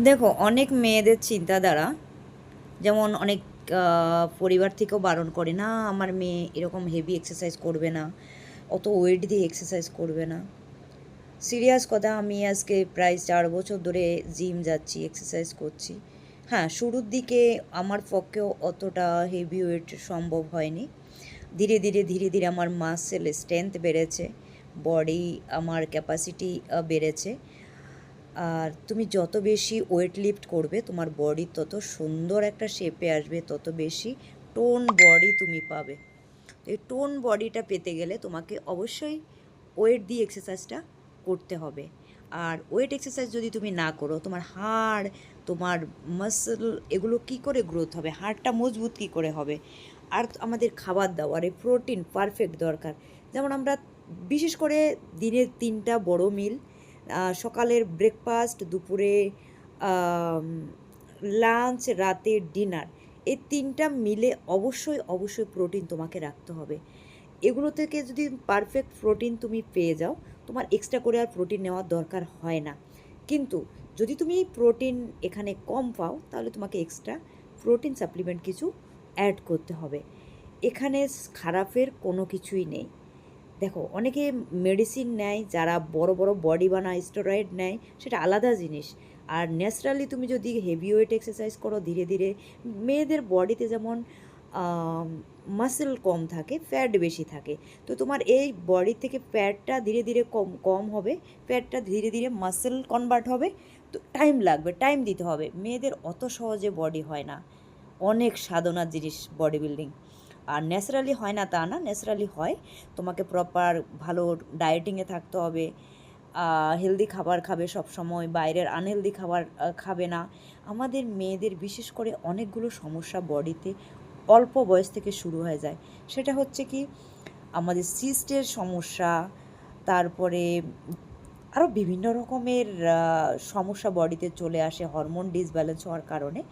দেখো, অনেক মেয়েদের চিন্তাধারা, যেমন অনেক পরিবার থেকেও বারণ করে, না আমার মেয়ে এরকম হেভি এক্সারসাইজ করবে না, অত ওয়েট দিয়ে এক্সারসাইজ করবে না। সিরিয়াস কথা, আমি আজকে প্রায় 4 বছর ধরে জিম যাচ্ছি, এক্সারসাইজ করছি। হ্যাঁ, শুরুর দিকে আমার পক্ষেও অতটা হেভি ওয়েট সম্ভব হয়নি। ধীরে ধীরে ধীরে ধীরে আমার মাসেল স্ট্রেংথ বেড়েছে, বডি আমার ক্যাপাসিটি বেড়েছে। আর তুমি যত বেশি ওয়েট লিফট করবে তোমার বডি তত সুন্দর একটা শেপে আসবে, তত বেশি টোন বডি তুমি পাবে। এই টোন বডিটা পেতে গেলে তোমাকে অবশ্যই ওয়েট দিয়ে এক্সারসাইজটা করতে হবে। আর ওয়েট এক্সারসাইজ যদি তুমি না করো, তোমার হাড়, তোমার মাসল, এগুলো কি করে গ্রোথ হবে? হাড়টা মজবুত কি করে হবে? আর আমাদের খাবার দাবারে প্রোটিন পারফেক্ট দরকার। যেমন আমরা বিশেষ করে দিনে 3টা বড় মিল, সকালের ব্রেকফাস্ট, দুপুরে লাঞ্চ, রাতের ডিনার, এই 3টা মিলে অবশ্যই অবশ্যই প্রোটিন তোমাকে রাখতে হবে। এগুলো থেকে যদি পারফেক্ট প্রোটিন তুমি পেয়ে যাও, তোমার এক্সট্রা করে আর প্রোটিন নেওয়ার দরকার হয় না। কিন্তু যদি তুমি প্রোটিন এখানে কম পাও, তাহলে তোমাকে এক্সট্রা প্রোটিন সাপ্লিমেন্ট কিছু অ্যাড করতে হবে। এখানে খারাপের কোনো কিছুই নেই। দেখো, অনেকে মেডিসিন নেয়, যারা বড় বড় বডি বানায় স্টেরয়েড নেয়, সেটা আলাদা জিনিস। আর ন্যাচারালি তুমি যদি হেভি ওয়েট এক্সারসাইজ করো, ধীরে ধীরে মেয়েদের বডিতে যেমন মাসেল কম থাকে, ফ্যাট বেশি থাকে, তো তোমার এই বডি থেকে ফ্যাটটা ধীরে ধীরে কম কম হবে, ফ্যাটটা ধীরে ধীরে মাসেল কনভার্ট হবে। তো টাইম লাগবে, টাইম দিতে হবে। মেয়েদের অত সহজে বডি হয় না, অনেক সাধনার জিনিস বডি বিল্ডিং। আর ন্যাচারালি হয় না তা না, ন্যাচারালি হয়। তোমাকে প্রপার ভালো ডায়েটিংয়ে থাকতে হবে, হেলদি খাবার খাবে সব সময়, বাইরের আনহেলদি খাবার খাবে না। আমাদের মেয়েদের বিশেষ করে অনেকগুলো সমস্যা বডিতে অল্প বয়স থেকে শুরু হয়ে যায়। সেটা হচ্ছে কি, আমাদের সিস্টের সমস্যা, তারপরে আরও বিভিন্ন রকমের সমস্যা বডিতে চলে আসে হরমোন ডিসব্যালেন্স হওয়ার কারণে।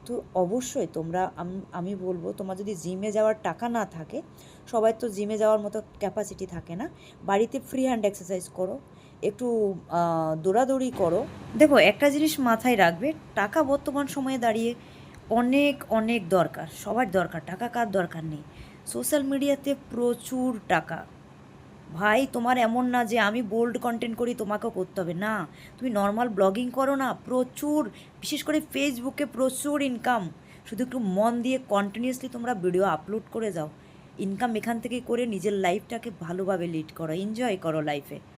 তো অবশ্যই তোমরা, আমি বলবো, তোমার যদি জিমে যাওয়ার টাকা না থাকে, সবাই তো জিমে যাওয়ার মতো ক্যাপাসিটি থাকে না, বাড়িতে ফ্রি হ্যান্ড এক্সারসাইজ করো, একটু দৌড়াদৌড়ি করো। দেখো, একটা জিনিস মাথায় রাখবে, টাকা বর্তমান সময়ে দাঁড়িয়ে অনেক অনেক দরকার, সবার দরকার, টাকা কার দরকার নেই? সোশ্যাল মিডিয়াতে প্রচুর টাকা। ভাই, তোমার এমন না যে আমি বোল্ড কন্টেন্ট করি তোমাকেও করতে হবে, না। তুমি নর্মাল ব্লগিং করো না, প্রচুর, বিশেষ করে ফেসবুকে প্রচুর ইনকাম। শুধু একটু মন দিয়ে কন্টিনিউয়াসলি তোমরা ভিডিও আপলোড করে যাও, ইনকাম এখান থেকে করে নিজের লাইফটাকে ভালোভাবে লিড করো, এনজয় করো লাইফে।